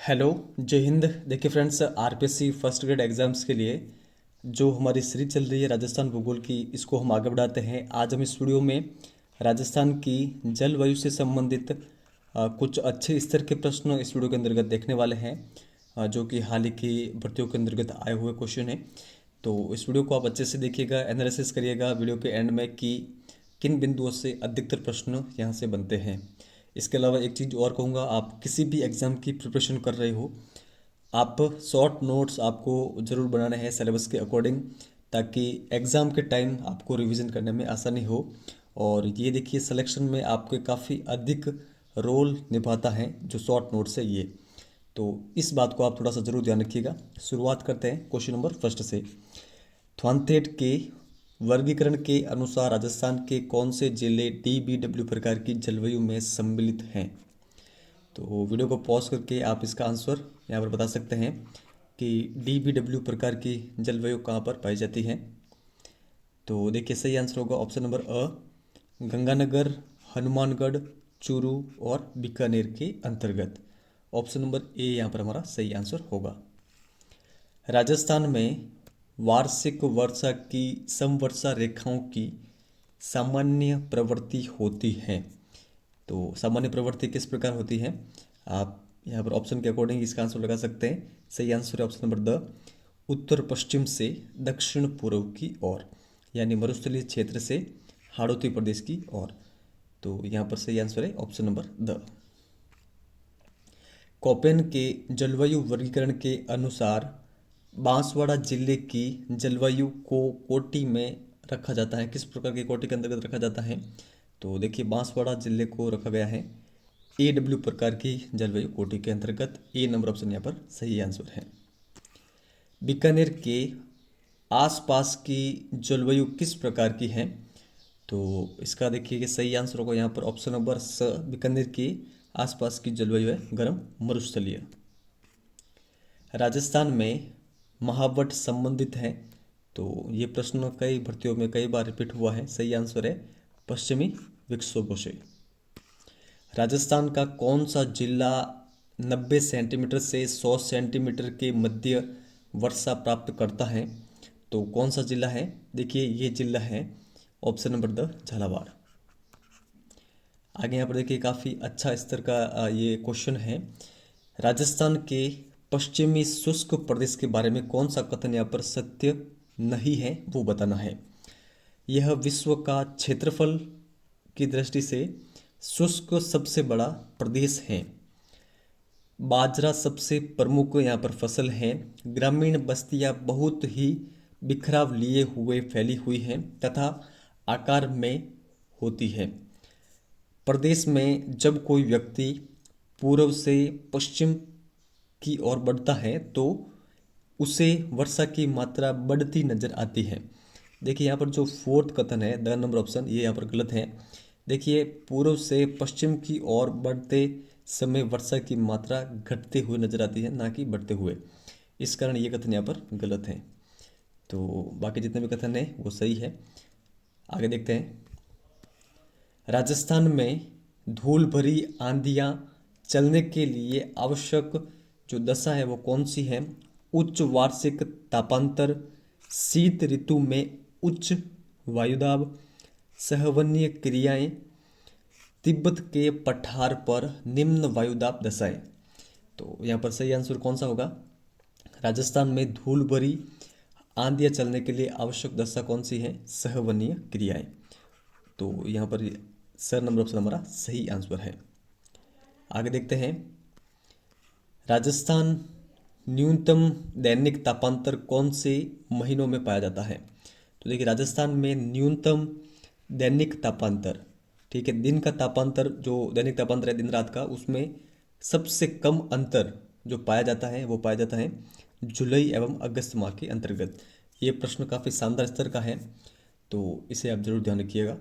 Hello, जय हिंद। देखिए friends, RPSC first grade exams के लिए जो हमारी सीरीज चल रही है राजस्थान भूगोल की, इसको हम आगे बढ़ाते हैं। आज हम इस वीडियो में राजस्थान की जलवायु से संबंधित कुछ अच्छे स्तर के प्रश्न इस वीडियो के अंतर्गत देखने वाले हैं, जो कि हाल ही की भर्तियों के अंतर्गत आए हुए क्वेश्चन हैं। तो इस वीडियो को आप अच्छे से देखिएगा, एनालिसिस करिएगा वीडियो के एंड में कि किन बिंदुओं से अधिकतर प्रश्न यहाँ से बनते हैं। इसके अलावा एक चीज़ और कहूँगा, आप किसी भी एग्ज़ाम की प्रिपरेशन कर रहे हो, आप शॉर्ट नोट्स आपको ज़रूर बनाने हैं सिलेबस के अकॉर्डिंग, ताकि एग्ज़ाम के टाइम आपको रिवीजन करने में आसानी हो। और ये देखिए, सिलेक्शन में आपके काफ़ी अधिक रोल निभाता है जो शॉर्ट नोट्स है ये। तो इस बात को आप थोड़ा सा ज़रूर ध्यान रखिएगा। शुरुआत करते हैं क्वेश्चन नंबर फर्स्ट से। थ्वानथेट के वर्गीकरण के अनुसार राजस्थान के कौन से जिले DBW प्रकार की जलवायु में सम्मिलित हैं? तो वीडियो को पॉज करके आप इसका आंसर यहाँ पर बता सकते हैं कि DBW प्रकार की जलवायु कहाँ पर पाई जाती है। तो देखिए, सही आंसर होगा ऑप्शन नंबर अ, गंगानगर, हनुमानगढ़, चूरू और बीकानेर के अंतर्गत। ऑप्शन नंबर ए यहाँ पर हमारा सही आंसर होगा। राजस्थान में वार्षिक वर्षा की समवर्षा रेखाओं की सामान्य प्रवृत्ति होती है। तो सामान्य प्रवृत्ति किस प्रकार होती है? आप यहाँ पर ऑप्शन के अकॉर्डिंग इसका आंसर लगा सकते हैं। सही आंसर है ऑप्शन नंबर द, उत्तर पश्चिम से दक्षिण पूर्व की ओर, यानी मरुस्थलीय क्षेत्र से हाड़ौती प्रदेश की ओर। तो यहाँ पर सही आंसर है ऑप्शन नंबर द। कोपेन के जलवायु वर्गीकरण के अनुसार बांसवाड़ा जिले की जलवायु को कोटि में रखा जाता है। किस प्रकार की कोटि के अंतर्गत रखा जाता है? तो देखिए, बांसवाड़ा जिले को रखा गया है AW प्रकार की जलवायु कोटि के अंतर्गत। ए नंबर ऑप्शन यहाँ पर सही आंसर है। बीकानेर के आसपास की जलवायु किस प्रकार की है? तो इसका देखिए कि सही आंसर होगा यहाँ पर ऑप्शन नंबर स, बीकानेर के आसपास की जलवायु है गर्म मरुस्थलीय। राजस्थान में महावट संबंधित है। तो ये प्रश्न कई भर्तियों में कई बार रिपीट हुआ है। सही आंसर है पश्चिमी विक्षोभों से। राजस्थान का कौन सा जिला 90 सेंटीमीटर से 100 सेंटीमीटर के मध्य वर्षा प्राप्त करता है? तो कौन सा जिला है? देखिए, ये जिला है ऑप्शन नंबर द, झालावाड़। आगे यहाँ पर देखिए, काफ़ी अच्छा स्तर का ये क्वेश्चन है। राजस्थान के पश्चिमी शुष्क प्रदेश के बारे में कौन सा कथन यहाँ पर सत्य नहीं है, वो बताना है। यह विश्व का क्षेत्रफल की दृष्टि से शुष्क सबसे बड़ा प्रदेश है। बाजरा सबसे प्रमुख यहाँ पर फसल है। ग्रामीण बस्तियाँ बहुत ही बिखराव लिए हुए फैली हुई हैं तथा आकार में होती है। प्रदेश में जब कोई व्यक्ति पूर्व से पश्चिम की ओर बढ़ता है तो उसे वर्षा की मात्रा बढ़ती नजर आती है। देखिए, यहाँ पर जो फोर्थ कथन है, द नंबर ऑप्शन, ये यहाँ पर गलत है। देखिए, पूर्व से पश्चिम की ओर बढ़ते समय वर्षा की मात्रा घटते हुए नजर आती है, ना कि बढ़ते हुए। इस कारण ये कथन यहाँ पर गलत है। तो बाकी जितने भी कथन है वो सही है। आगे देखते हैं। राजस्थान में धूल भरी आंधियाँ चलने के लिए आवश्यक जो दशा है वो कौन सी है? उच्च वार्षिक तापांतर, शीत ऋतु में उच्च वायुदाब, सहवनीय क्रियाएं, तिब्बत के पठार पर निम्न वायुदाब दशाएं। तो यहाँ पर सही आंसर कौन सा होगा? राजस्थान में धूल भरी आंधियाँ चलने के लिए आवश्यक दशा कौन सी है? सहवनीय क्रियाएं। तो यहाँ पर सर नंबर ऑप्शन हमारा सही आंसर है। आगे देखते हैं। राजस्थान न्यूनतम दैनिक तापांतर कौन से महीनों में पाया जाता है? तो देखिए, राजस्थान में न्यूनतम दैनिक तापांतर, ठीक है, दिन का तापांतर, जो दैनिक तापांतर है दिन रात का, उसमें सबसे कम अंतर जो पाया जाता है वो पाया जाता है जुलाई एवं अगस्त माह के अंतर्गत। ये प्रश्न काफ़ी शानदार स्तर का है, तो इसे आप जरूर ध्यान रखिएगा।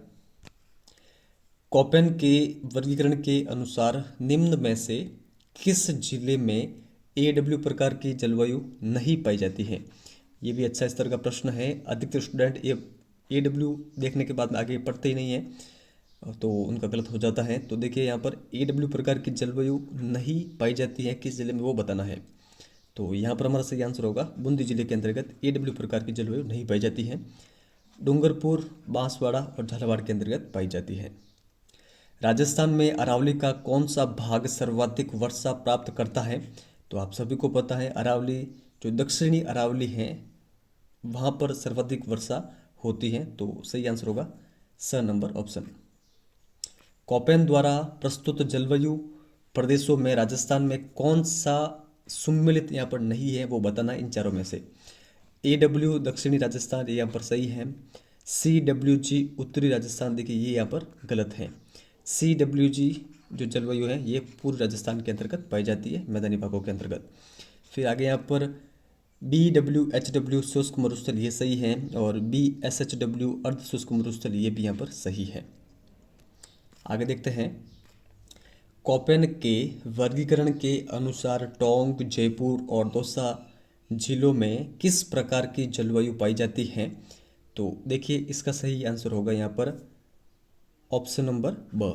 कोपेन के वर्गीकरण के अनुसार निम्न में से किस जिले में AW प्रकार की जलवायु नहीं पाई जाती है? ये भी अच्छा स्तर का प्रश्न है। अधिकतर स्टूडेंट ये AW देखने के बाद आगे पढ़ते ही नहीं है। तो उनका गलत हो जाता है। तो देखिए यहाँ पर AW प्रकार की जलवायु नहीं पाई जाती है किस जिले में, वो बताना है। तो यहाँ पर हमारा सही आंसर होगा बूंदी जिले के अंतर्गत AW प्रकार की जलवायु नहीं पाई जाती है। डूंगरपुर, बांसवाड़ा और झालावाड़ के अंतर्गत पाई जाती है। राजस्थान में अरावली का कौन सा भाग सर्वाधिक वर्षा प्राप्त करता है? तो आप सभी को पता है अरावली, जो दक्षिणी अरावली है वहाँ पर सर्वाधिक वर्षा होती है। तो सही आंसर होगा स नंबर ऑप्शन। कोपेन द्वारा प्रस्तुत जलवायु प्रदेशों में राजस्थान में कौन सा सम्मिलित यहाँ पर नहीं है, वो बताना इन चारों में से। AW दक्षिणी राजस्थान, ये यहाँ पर सही है। CWG उत्तरी राजस्थान, देखिए ये यहाँ पर गलत है। CWG जो जलवायु है ये पूर्व राजस्थान के अंतर्गत पाई जाती है, मैदानी भागों के अंतर्गत। फिर आगे यहाँ पर BWHW शुष्क मरुस्थल, ये सही है। और BSHW अर्ध शुष्क मरुस्थल, ये भी यहाँ पर सही है। आगे देखते हैं, कोपेन के वर्गीकरण के अनुसार टोंक, जयपुर और दौसा जिलों में किस प्रकार की जलवायु पाई जाती है? तो देखिए इसका सही आंसर होगा यहाँ पर ऑप्शन नंबर ब।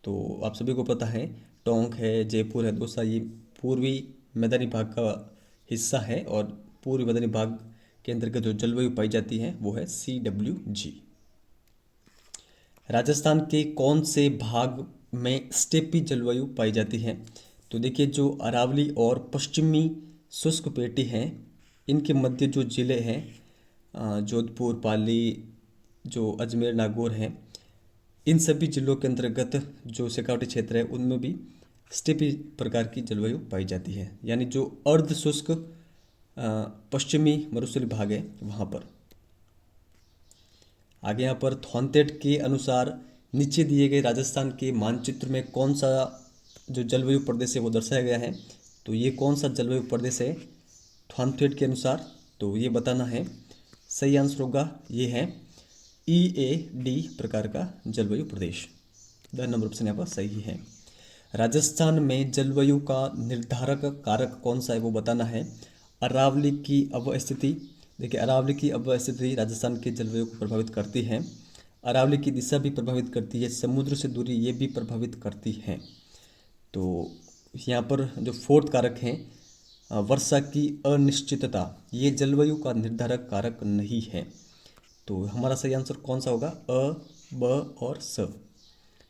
तो आप सभी को पता है टोंक है, जयपुर है, दौसा, ये पूर्वी मैदानी भाग का हिस्सा है और पूर्वी मैदानी भाग के अंतर्गत जो जलवायु पाई जाती है वो है CWG। राजस्थान के कौन से भाग में स्टेपी जलवायु पाई जाती है? तो देखिए जो अरावली और पश्चिमी शुष्क पेटी हैं इनके मध्य जो जिले हैं जोधपुर, पाली, जो अजमेर, नागौर हैं, इन सभी जिलों के अंतर्गत जो शेखावटी क्षेत्र है उनमें भी स्टेपी प्रकार की जलवायु पाई जाती है, यानी जो अर्ध शुष्क पश्चिमी मरुस्थलीय भाग है वहाँ पर। आगे यहाँ पर थॉनतेट के अनुसार नीचे दिए गए राजस्थान के मानचित्र में कौन सा जो जलवायु प्रदेश है वो दर्शाया गया है? तो ये कौन सा जलवायु प्रदेश है थॉनतेट के अनुसार? तो ये बताना है। सही आंसर होगा ये है EAD प्रकार का जलवायु प्रदेश। द नंबर ऑप्शन यहाँ पर सही है। राजस्थान में जलवायु का निर्धारक कारक कौन सा है वो बताना है। अरावली की अवस्थिति, देखिए अरावली की अवस्थिति राजस्थान के जलवायु को प्रभावित करती है। अरावली की दिशा भी प्रभावित करती है, समुद्र से दूरी ये भी प्रभावित करती है। तो यहाँ पर जो फोर्थ कारक है वर्षा की अनिश्चितता, ये जलवायु का निर्धारक कारक नहीं है। तो हमारा सही आंसर कौन सा होगा? अ, ब और स,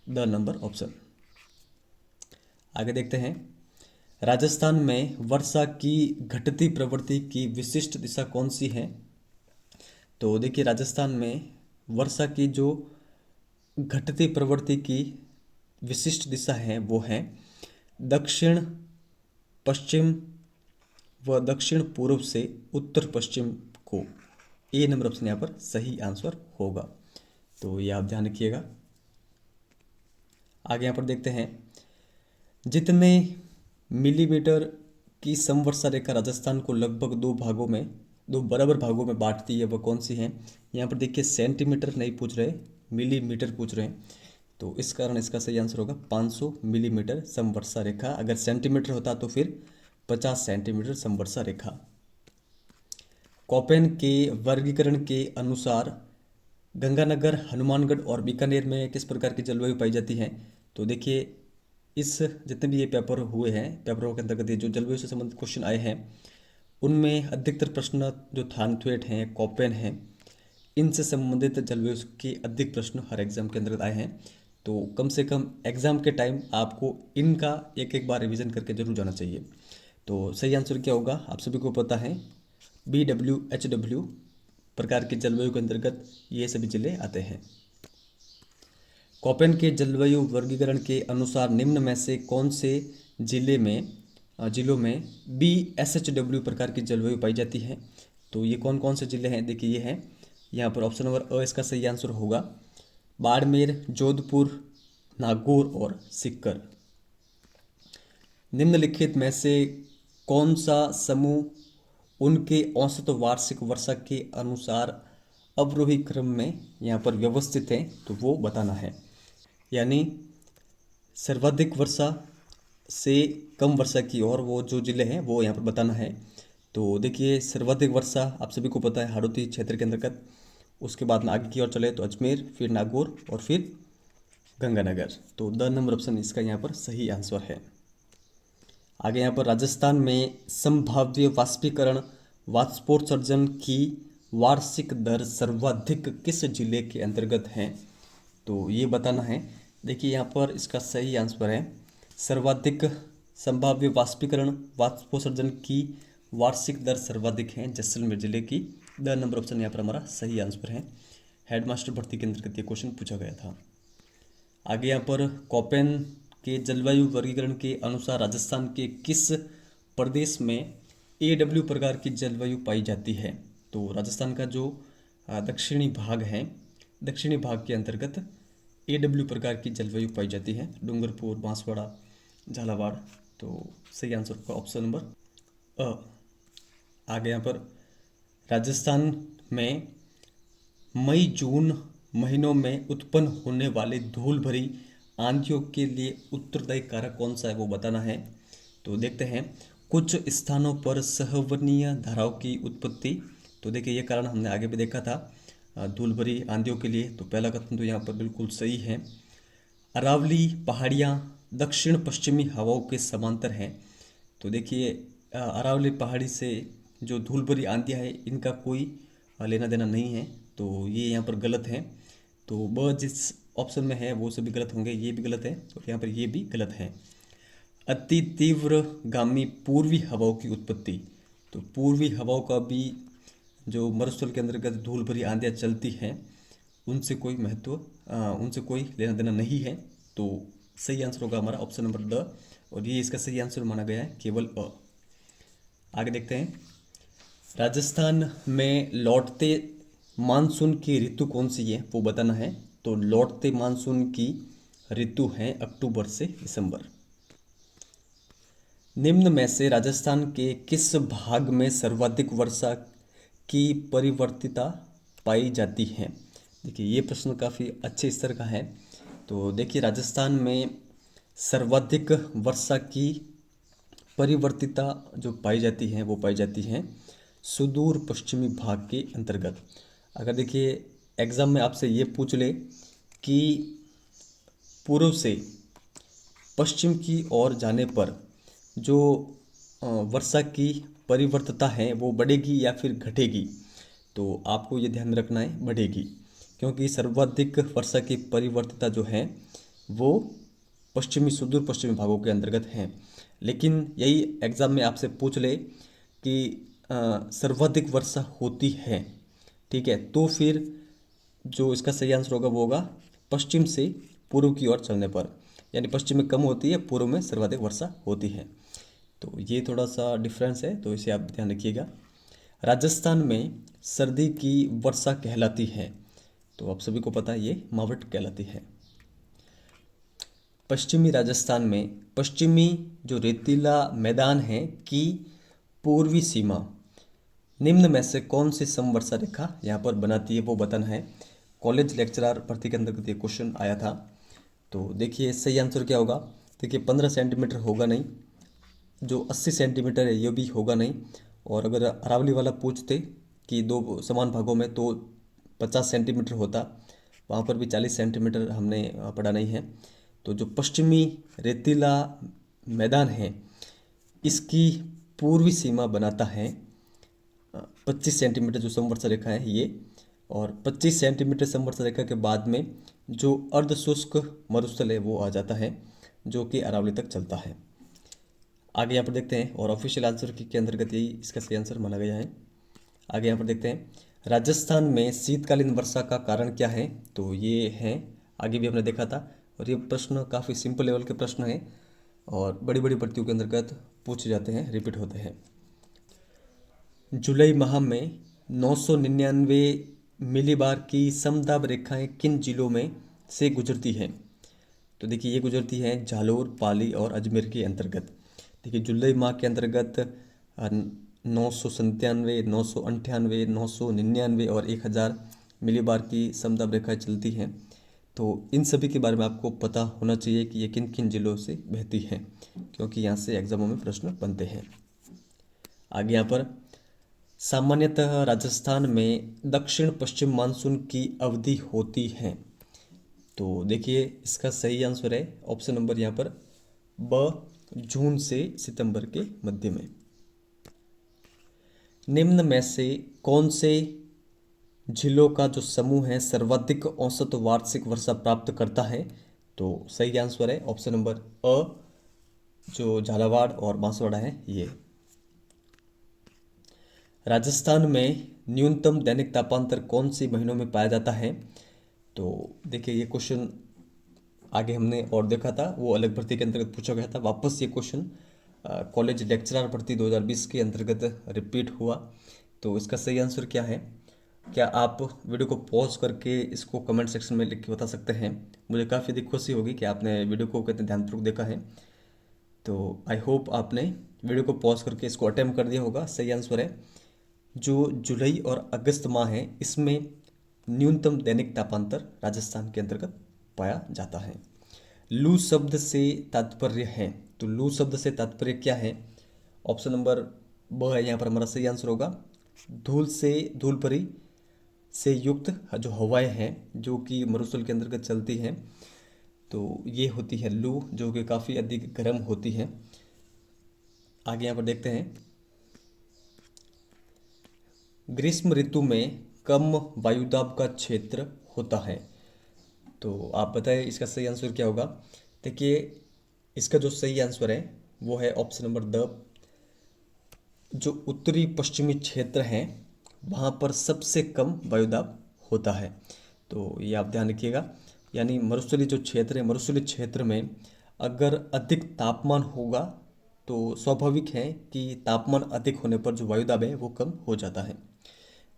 द नंबर ऑप्शन। आगे देखते हैं, राजस्थान में वर्षा की घटती प्रवृत्ति की विशिष्ट दिशा कौन सी है? तो देखिए राजस्थान में वर्षा की जो घटती प्रवृत्ति की विशिष्ट दिशा है वो है दक्षिण पश्चिम व दक्षिण पूर्व से उत्तर पश्चिम को। ए नंबर ऑप्शन यहाँ पर सही आंसर होगा, तो ये आप ध्यान रखिएगा। आगे यहाँ पर देखते हैं, जितने मिलीमीटर की समवर्षा रेखा राजस्थान को लगभग दो बराबर भागों में बांटती है, वह कौन सी है? यहाँ पर देखिए सेंटीमीटर नहीं पूछ रहे, मिलीमीटर पूछ रहे हैं, तो इस कारण इसका सही आंसर होगा 500 मिलीमीटर समवर्षा रेखा। अगर सेंटीमीटर होता तो फिर 50 सेंटीमीटर समवर्षा रेखा। कोपेन के वर्गीकरण के अनुसार गंगानगर, हनुमानगढ़ और बीकानेर में किस प्रकार की जलवायु पाई जाती है? तो देखिए इस जितने भी ये पेपर हुए हैं, पेपरों के अंतर्गत ये जो जलवायु से संबंधित क्वेश्चन आए हैं उनमें अधिकतर प्रश्न जो थानथवेट हैं, कोपेन हैं, इनसे संबंधित जलवायु के अधिक प्रश्न हर एग्जाम के अंतर्गत आए हैं। तो कम से कम एग्जाम के टाइम आपको इनका एक एक बार रिवीजन करके जरूर जाना चाहिए। तो सही आंसर क्या होगा? आप सभी को पता है BWHW प्रकार की जलवायु के अंतर्गत ये सभी जिले आते हैं। कोपेन के जलवायु वर्गीकरण के अनुसार निम्न में से कौन से जिलों में BSHW प्रकार की जलवायु पाई जाती है? तो ये कौन कौन से जिले हैं? देखिए ये हैं, यहाँ पर ऑप्शन नंबर अ इसका सही आंसर होगा। बाड़मेर, जोधपुर, नागौर और सीकर। निम्नलिखित में से कौन सा समूह उनके औसत वार्षिक वर्षा के अनुसार अवरोही क्रम में यहाँ पर व्यवस्थित है? तो वो बताना है, यानी सर्वाधिक वर्षा से कम वर्षा की ओर वो जो जिले हैं वो यहाँ पर बताना है। तो देखिए सर्वाधिक वर्षा आप सभी को पता है हाड़ौती क्षेत्र के अंतर्गत, उसके बाद में आगे की ओर चले तो अजमेर, फिर नागौर और फिर गंगानगर। तो द नंबर ऑप्शन इसका यहाँ पर सही आंसर है। आगे यहाँ पर राजस्थान में संभाव्य वाष्पीकरण वाष्पोत्सर्जन की वार्षिक दर सर्वाधिक किस जिले के अंतर्गत है, तो ये बताना है। देखिए यहाँ पर इसका सही आंसर है सर्वाधिक संभाव्य वाष्पीकरण वाष्पोत्सर्जन की वार्षिक दर सर्वाधिक है जैसलमेर जिले की। द नंबर ऑप्शन यहाँ पर हमारा सही आंसर है। हेडमास्टर भर्ती के अंतर्गत ये क्वेश्चन पूछा गया था। आगे यहाँ पर कोपेन के जलवायु वर्गीकरण के अनुसार राजस्थान के किस प्रदेश में AW प्रकार की जलवायु पाई जाती है, तो राजस्थान का जो दक्षिणी भाग है, दक्षिणी भाग के अंतर्गत AW प्रकार की जलवायु पाई जाती है। डूंगरपुर, बांसवाड़ा, झालावाड़। तो सही आंसर होगा ऑप्शन नंबर अ। आगे यहाँ पर राजस्थान में मई जून महीनों में उत्पन्न होने वाले धूल भरी आंधियों के लिए उत्तरदायी कारक कौन सा है, वो बताना है। तो देखते हैं, कुछ स्थानों पर सहवनीय धाराओं की उत्पत्ति। तो देखिए ये कारण हमने आगे भी देखा था धूल भरी आंधियों के लिए। तो पहला कथन तो यहाँ पर बिल्कुल सही है। अरावली पहाड़ियाँ दक्षिण पश्चिमी हवाओं के समांतर हैं। तो देखिए अरावली पहाड़ी से जो धूल भरी आंधियाँ हैं इनका कोई लेना देना नहीं है, तो ये यहाँ पर गलत है। तो ब जिस ऑप्शन में है वो सभी गलत होंगे, ये भी गलत है और यहाँ पर ये भी गलत है। अति तीव्र गामी पूर्वी हवाओं की उत्पत्ति। तो पूर्वी हवाओं का भी जो मरुस्थल के अंतर्गत धूल भरी आंधियाँ चलती हैं उनसे कोई उनसे कोई लेना देना नहीं है। तो सही आंसर होगा हमारा ऑप्शन नंबर द, और ये इसका सही आंसर माना गया है केवल अ। आगे देखते हैं, राजस्थान में लौटते मानसून की ऋतु कौन सी है, वो बताना है। तो लौटते मानसून की ऋतु है अक्टूबर से दिसंबर। निम्न में से राजस्थान के किस भाग में सर्वाधिक वर्षा की परिवर्तिता पाई जाती है। देखिए ये प्रश्न काफ़ी अच्छे स्तर का है। तो देखिए राजस्थान में सर्वाधिक वर्षा की परिवर्तिता जो पाई जाती है वो पाई जाती है सुदूर पश्चिमी भाग के अंतर्गत। अगर देखिए एग्ज़ाम में आपसे ये पूछ ले कि पूर्व से पश्चिम की ओर जाने पर जो वर्षा की परिवर्तिता है वो बढ़ेगी या फिर घटेगी, तो आपको ये ध्यान में रखना है बढ़ेगी, क्योंकि सर्वाधिक वर्षा की परिवर्तिता जो है वो पश्चिमी सुदूर पश्चिमी भागों के अंतर्गत है। लेकिन यही एग्ज़ाम में आपसे पूछ ले कि सर्वाधिक वर्षा होती है, ठीक है, तो फिर जो इसका सही आंसर होगा वो होगा पश्चिम से पूर्व की ओर चलने पर, यानी पश्चिम में कम होती है, पूर्व में सर्वाधिक वर्षा होती है। तो ये थोड़ा सा डिफरेंस है, तो इसे आप ध्यान रखिएगा। राजस्थान में सर्दी की वर्षा कहलाती है, तो आप सभी को पता है ये मावट कहलाती है। पश्चिमी राजस्थान में पश्चिमी जो रेतीला मैदान है की पूर्वी सीमा निम्न में से कौन सी समवर्षा रेखा यहाँ पर बनाती है, वो बताना है। कॉलेज लेक्चरर भर्ती के अंतर्गत ये क्वेश्चन आया था। तो देखिए सही आंसर क्या होगा। देखिए 15 सेंटीमीटर होगा नहीं, जो 80 सेंटीमीटर है ये भी होगा नहीं, और अगर अरावली वाला पूछते कि दो समान भागों में तो 50 सेंटीमीटर होता, वहाँ पर भी 40 सेंटीमीटर हमने पढ़ा नहीं है। तो जो पश्चिमी रेतीला मैदान है इसकी पूर्वी सीमा बनाता है 25 सेंटीमीटर जो समवर्षा रेखा है ये, और 25 सेंटीमीटर समवर्षा रेखा के बाद में जो अर्ध शुष्क मरुस्थल है वो आ जाता है जो कि अरावली तक चलता है। आगे यहाँ पर देखते हैं, और ऑफिशियल आंसर के अंतर्गत यही इसका सही आंसर माना गया है। आगे यहाँ पर देखते हैं, राजस्थान में शीतकालीन वर्षा का कारण क्या है, तो ये है, आगे भी हमने देखा था, और ये प्रश्न काफ़ी सिंपल लेवल के प्रश्न हैं और बड़ी बड़ी भर्तियों के अंतर्गत पूछे जाते हैं, रिपीट होते हैं। जुलाई माह में 999 मिलीबार की समदाब रेखाएं किन जिलों में से गुजरती हैं, तो देखिए ये गुजरती हैं जालोर, पाली और अजमेर के अंतर्गत। देखिए जुलाई माह के अंतर्गत 997, 998, 999 और 1000 मिलीबार की समदाब रेखाएं चलती हैं। तो इन सभी के बारे में आपको पता होना चाहिए कि ये किन किन जिलों से बहती हैं, क्योंकि यहाँ से एग्जामों में प्रश्न बनते हैं। आगे यहाँ पर सामान्यतः राजस्थान में दक्षिण पश्चिम मानसून की अवधि होती है। तो देखिए इसका सही आंसर है ऑप्शन नंबर यहाँ पर ब, जून से सितंबर के मध्य में। निम्न में से कौन से झीलों का जो समूह है सर्वाधिक औसत वार्षिक वर्षा प्राप्त करता है? तो सही आंसर है ऑप्शन नंबर अ, जो झालावाड़ और बांसवाड़ा है ये। राजस्थान में न्यूनतम दैनिक तापांतर कौन से महीनों में पाया जाता है? तो देखिए ये क्वेश्चन आगे हमने और देखा था, वो अलग भर्ती के अंतर्गत पूछा गया था। वापस ये क्वेश्चन कॉलेज लेक्चरर भर्ती 2020 के अंतर्गत रिपीट हुआ। तो इसका सही आंसर क्या है? क्या आप वीडियो को पॉज करके इसको कमेंट सेक्शन में लिख के बता सकते हैं? मुझे काफ़ी अधिक खुशी होगी कि आपने वीडियो को कितने ध्यानपूर्वक देखा है। तो आई होप आपने वीडियो को पॉज करके इसको अटेम्प्ट कर दिया होगा। सही आंसर है जो जुलाई और अगस्त माह है इसमें न्यूनतम दैनिक तापांतर राजस्थान के अंतर्गत पाया जाता है। लू शब्द से तात्पर्य है, तो लू शब्द से तात्पर्य क्या है? ऑप्शन नंबर ब है यहाँ पर हमारा सही आंसर होगा। धूल से, धूल भरी से युक्त जो हवाएं हैं जो कि मरुस्थल के अंतर्गत चलती हैं, तो ये होती है लू, जो कि काफ़ी अधिक गर्म होती है। आगे यहाँ पर देखते हैं, ग्रीष्म ऋतु में कम वायुदाब का क्षेत्र होता है। तो आप बताएं इसका सही आंसर क्या होगा? देखिए इसका जो सही आंसर है वो है ऑप्शन नंबर द, जो उत्तरी पश्चिमी क्षेत्र हैं वहाँ पर सबसे कम वायुदाब होता है। तो ये आप ध्यान रखिएगा, यानी मरुस्थलीय जो क्षेत्र है, मरुस्थलीय क्षेत्र में अगर अधिक तापमान होगा तो स्वाभाविक है कि तापमान अधिक होने पर जो वायुदाब है वो कम हो जाता है।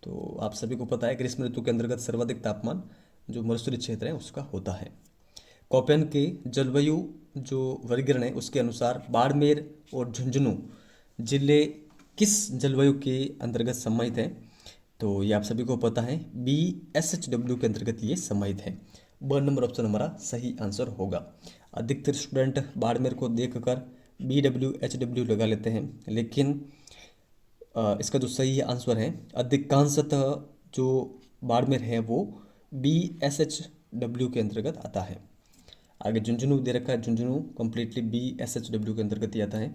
तो आप सभी को पता है ग्रीष्म ऋतु के अंतर्गत सर्वाधिक तापमान जो मरुस्थलीय क्षेत्र है उसका होता है। कोपेन के जलवायु जो वर्गीकरण है उसके अनुसार बाड़मेर और झुंझुनू जिले किस जलवायु के अंतर्गत सम्मिलित हैं? तो ये आप सभी को पता है BSHW के अंतर्गत ये सम्मिलित है। ब नंबर ऑप्शन हमारा सही आंसर होगा। अधिकतर स्टूडेंट बाड़मेर को देखकर BWHW लगा लेते हैं, लेकिन इसका जो सही आंसर है अधिकांशतः जो बाड़मेर है वो BSHW के अंतर्गत आता है। आगे झुंझुनू दे रखा है, झुंझुनू कंप्लीटली BSHW के अंतर्गत ही आता है।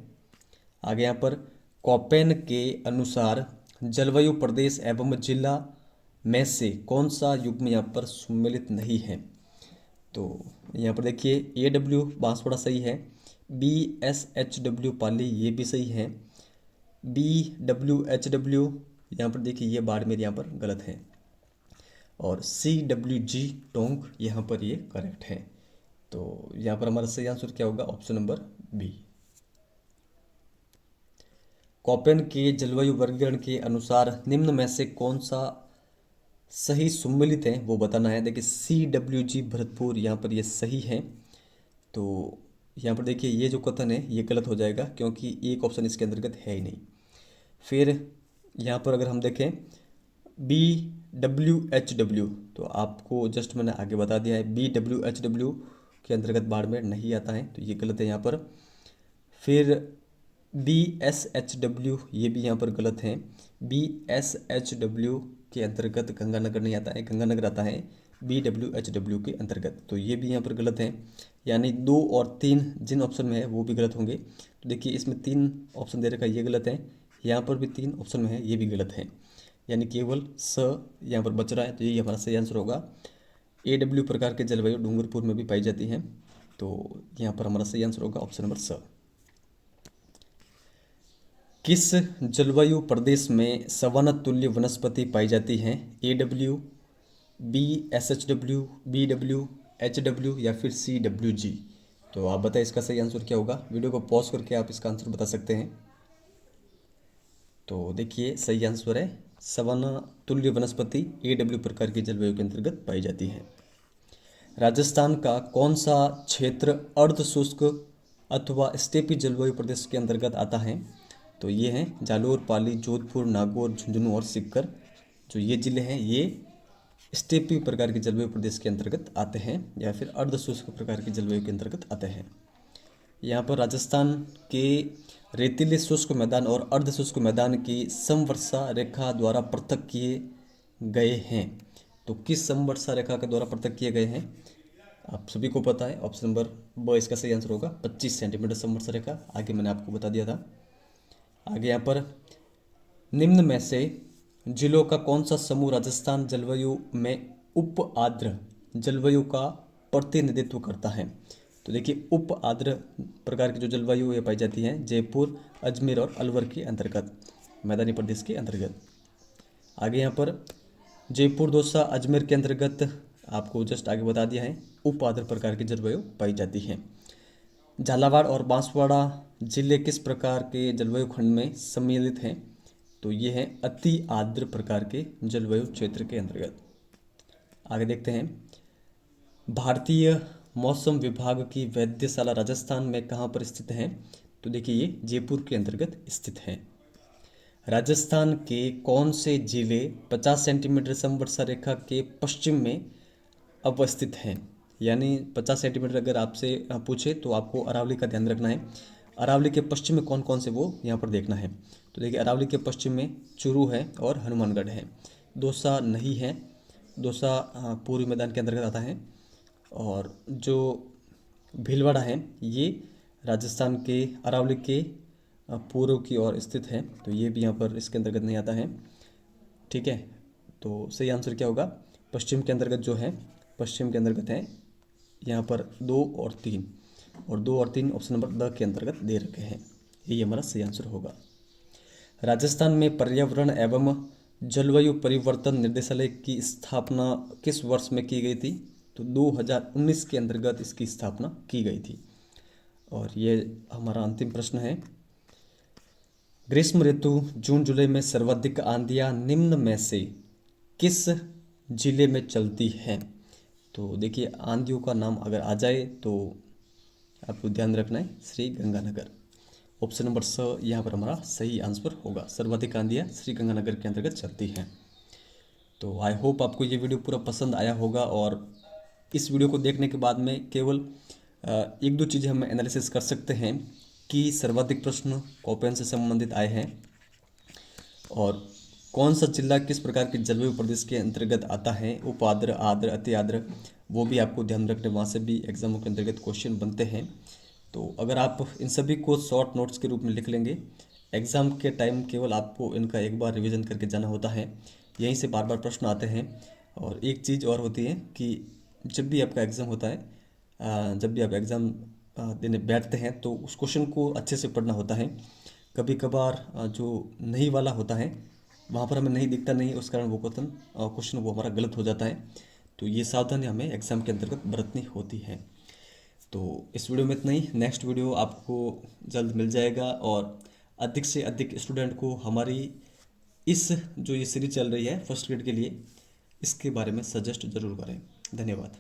आगे यहाँ पर कोपेन के अनुसार जलवायु प्रदेश एवं जिला में से कौन सा युग्म यहाँ पर सम्मिलित नहीं है? तो यहाँ पर देखिए AW बांसवाड़ा सही है, BSHW पाली ये भी सही है, BWHW यहाँ पर देखिए ये बाड़मेर यहाँ पर गलत है, और CWG टोंक यहाँ पर ये करेक्ट है। तो यहाँ पर हमारा सही आंसर क्या होगा? Option number B. कोपेन के जलवायु वर्गीकरण के अनुसार निम्न में से कौन सा सही सम्मिलित है वो बताना है। देखिए CWG भरतपुर यहाँ पर ये सही है। तो यहाँ पर देखिए ये जो कथन है ये गलत हो जाएगा क्योंकि एक ऑप्शन इसके अंतर्गत है ही नहीं। फिर यहाँ पर अगर हम देखें BWHW, तो आपको जस्ट मैंने आगे बता दिया है BWHW के अंतर्गत बाड़मेर नहीं आता है, तो ये गलत है यहाँ पर। फिर BSHW ये भी यहाँ पर गलत है, BSHW के अंतर्गत गंगानगर नहीं आता है, गंगानगर आता है BWHW के अंतर्गत, तो ये भी यहाँ पर गलत है। यानी 2 और 3 जिन ऑप्शन में है वो भी गलत होंगे। तो देखिए इसमें 3 ऑप्शन दे रखा है, ये गलत है, यहाँ पर भी 3 ऑप्शन में है ये भी गलत है, यानी केवल स यहाँ पर बच रहा है। तो यही हमारा सही आंसर होगा। AW प्रकार के जलवायु डूंगरपुर में भी पाई जाती है, तो यहाँ पर हमारा सही आंसर होगा ऑप्शन नंबर स। किस जलवायु प्रदेश में सवाना तुल्य वनस्पति पाई जाती हैं? AW, BSHW, BWHW या फिर CWG? तो आप बताएं इसका सही आंसर क्या होगा? वीडियो को पॉज करके आप इसका आंसर बता सकते हैं। तो देखिए सही आंसर है सवाना तुल्य वनस्पति AW प्रकार की जलवायु के अंतर्गत पाई जाती है। राजस्थान का कौन सा क्षेत्र अर्ध शुष्क अथवा स्टेपी जलवायु प्रदेश के अंतर्गत आता है? तो ये हैं जालोर, पाली, जोधपुर, नागौर, झुंझुनू और सीकर। जो ये जिले हैं ये स्टेपी प्रकार के जलवायु प्रदेश के अंतर्गत आते हैं या फिर अर्ध शुष्क प्रकार की जलवायु के अंतर्गत आते हैं। यहाँ पर राजस्थान के रेतीले शुष्क मैदान और अर्ध शुष्क मैदान की समवर्षा रेखा द्वारा पृथक किए गए हैं। तो किस समवर्षा रेखा के द्वारा पृथक किए गए हैं? आप सभी को पता है, ऑप्शन नंबर ब इसका सही आंसर होगा। 25 सेंटीमीटर संवत्सर रेखा, आगे मैंने आपको बता दिया था। आगे यहाँ पर निम्न में से जिलों का कौन सा समूह राजस्थान जलवायु में उप आर्द्र जलवायु का प्रतिनिधित्व करता है? तो देखिए, उप आर्द्र प्रकार की जो जलवायु ये पाई जाती है जयपुर, अजमेर और अलवर के अंतर्गत, मैदानी प्रदेश के अंतर्गत। आगे यहाँ पर जयपुर, दौसा, अजमेर के अंतर्गत आपको जस्ट आगे बता दिया है, उप आर्द्र प्रकार की जलवायु पाई जाती है। झालावाड़ और बांसवाड़ा जिले किस प्रकार के जलवायु खंड में सम्मिलित हैं? तो ये है अति आर्द्र प्रकार के जलवायु क्षेत्र के अंतर्गत। आगे देखते हैं, भारतीय मौसम विभाग की वेधशाला राजस्थान में कहाँ पर स्थित है? तो देखिए, ये जयपुर के अंतर्गत स्थित है। राजस्थान के कौन से जिले 50 सेंटीमीटर समवर्षा रेखा के पश्चिम में अवस्थित हैं? यानी 50 सेंटीमीटर अगर आपसे पूछे तो आपको अरावली का ध्यान रखना है। अरावली के पश्चिम में कौन कौन से वो यहाँ पर देखना है। तो देखिए, अरावली के पश्चिम में चूरू है और हनुमानगढ़ है। दौसा नहीं है, दौसा पूर्वी मैदान के अंतर्गत आता है। और जो भीलवाड़ा है ये राजस्थान के अरावली के पूर्व की ओर स्थित है, तो ये भी यहाँ पर इसके अंतर्गत नहीं आता है। ठीक है, तो सही आंसर क्या होगा? पश्चिम के अंतर्गत जो है, पश्चिम के अंतर्गत है यहाँ पर 2 और 3, और 2 और 3 ऑप्शन नंबर द के अंतर्गत दे रखे हैं। यही हमारा सही आंसर होगा। राजस्थान में पर्यावरण एवं जलवायु परिवर्तन निर्देशालय की स्थापना किस वर्ष में की गई थी? तो 2019 के अंतर्गत इसकी स्थापना की गई थी। और ये हमारा अंतिम प्रश्न है, ग्रीष्म ऋतु जून जुलाई में सर्वाधिक आंधियाँ निम्न में से किस जिले में चलती हैं? तो देखिए, आंधियों का नाम अगर आ जाए तो आपको ध्यान रखना है श्री गंगानगर। ऑप्शन नंबर स यहाँ पर हमारा सही आंसर होगा। सर्वाधिक आंधियाँ श्री गंगानगर के अंतर्गत चलती हैं। तो आई होप आपको ये वीडियो पूरा पसंद आया होगा, और इस वीडियो को देखने के बाद में केवल एक दो चीज़ें हम एनालिसिस कर सकते हैं कि सर्वाधिक प्रश्न कौन से संबंधित आए हैं और कौन सा जिला किस प्रकार के जलवायु प्रदेश के अंतर्गत आता है, उप आर्द्र, आर्द्र, अति आर्द्र, वो भी आपको ध्यान रखने, वहाँ से भी एग्जामों के अंतर्गत क्वेश्चन बनते हैं। तो अगर आप इन सभी को शॉर्ट नोट्स के रूप में लिख लेंगे, एग्ज़ाम के टाइम केवल आपको इनका एक बार रिवीजन करके जाना होता है, यहीं से बार बार प्रश्न आते हैं। और एक चीज़ और होती है कि जब भी आपका एग्ज़ाम होता है, जब भी आप एग्ज़ाम देने बैठते हैं तो उस क्वेश्चन को अच्छे से पढ़ना होता है। कभी कभार जो नहीं वाला होता है वहाँ पर हमें नहीं दिखता नहीं, उस कारण वो क्वेश्चन वो हमारा गलत हो जाता है। तो ये सावधानी हमें एग्ज़ाम के अंतर्गत बरतनी होती है। तो इस वीडियो में इतना ही। नेक्स्ट वीडियो आपको जल्द मिल जाएगा, और अधिक से अधिक स्टूडेंट को हमारी इस जो ये सीरीज चल रही है फर्स्ट ग्रेड के लिए, इसके बारे में सजेस्ट ज़रूर करें। धन्यवाद।